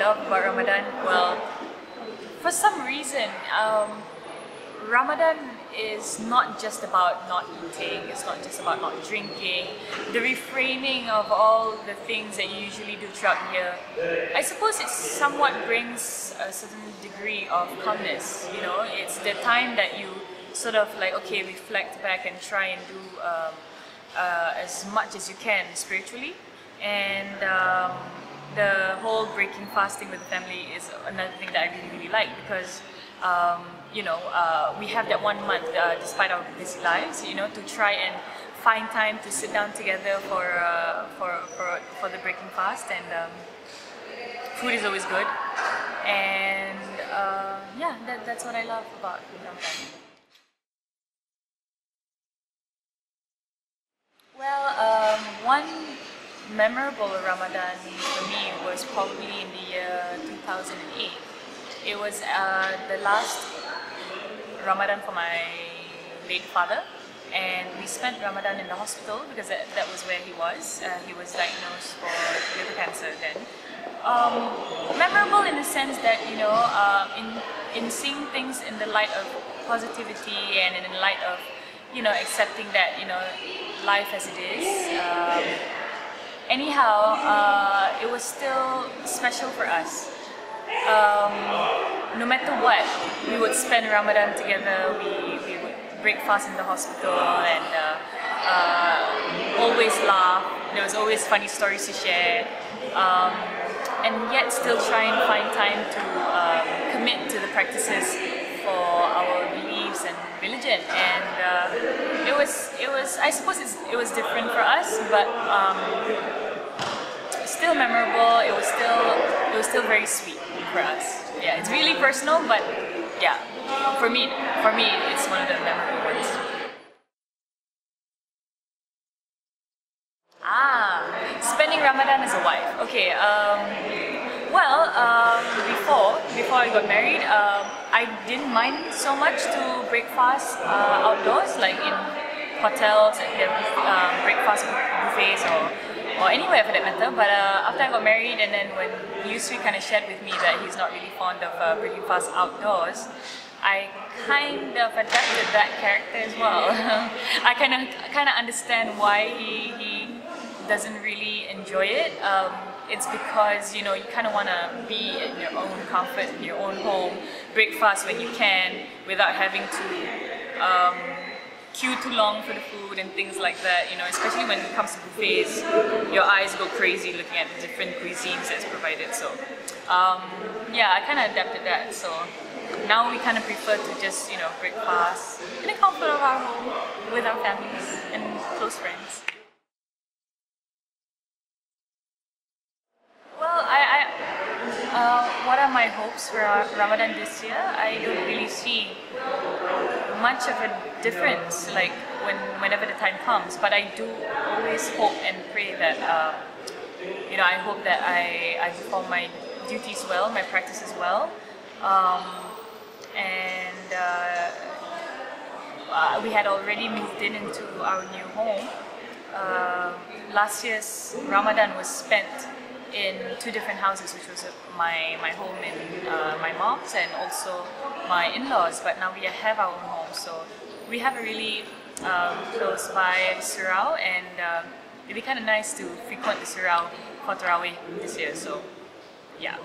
love about Ramadan? Well, for some reason, Ramadan is not just about not eating, it's not just about not drinking, the refraining of all the things that you usually do throughout the year. I suppose it somewhat brings a certain degree of calmness, you know, it's the time that you sort of like, okay, reflect back and try and do as much as you can spiritually. And the whole breaking fasting with the family is another thing that I really like, because you know, we have that 1 month despite our busy lives, you know, to try and find time to sit down together for the breaking fast, and food is always good, and yeah, that's what I love about Ramadan. Well, one memorable Ramadan for me was probably in the year 2008. It was the last Ramadan for my late father, and we spent Ramadan in the hospital because that was where he was. He was diagnosed for liver cancer then. Memorable in the sense that, you know, in seeing things in the light of positivity and in the light of, you know, accepting that, you know, life as it is. Anyhow, it was still special for us. No matter what, we would spend Ramadan together, we would break fast in the hospital, and always laugh. There was always funny stories to share, and yet still try and find time to commit to the practices for our beliefs and religion. And it was I suppose it was different for us, but still memorable. It was still very sweet for us. Yeah, it's really personal, but yeah, for me, it's one of the memorable ones. Spending Ramadan as a wife. Okay. Well, before I got married, I didn't mind so much to break fast outdoors, like in hotels, and breakfast buffets, or anywhere for that matter. But after I got married, and then when Yusri kind of shared with me that he's not really fond of breaking fast outdoors, I kind of adapted that character as well. I kind of understand why he doesn't really enjoy it. It's because, you know, you kind of want to be in your own comfort, in your own home, break fast when you can, without having to queue too long for the food and things like that, you know, especially when it comes to buffets, your eyes go crazy looking at the different cuisines that's provided. So yeah, I kind of adapted that. So now we kind of prefer to just, you know, break fast in the comfort of our home with our families and close friends. Well, what are my hopes for Ramadan this year? I don't really see much of a difference, like whenever the time comes, but I do always hope and pray that you know, I hope that I perform my duties well, my practices well, and we had already moved into our new home. Last year's Ramadan was spent in 2 different houses, which was my home in my mom's and also my in-laws, but now we have our own home, so we have a really close by surau, and it'd be kind of nice to frequent the surau for Tarawih this year, so yeah.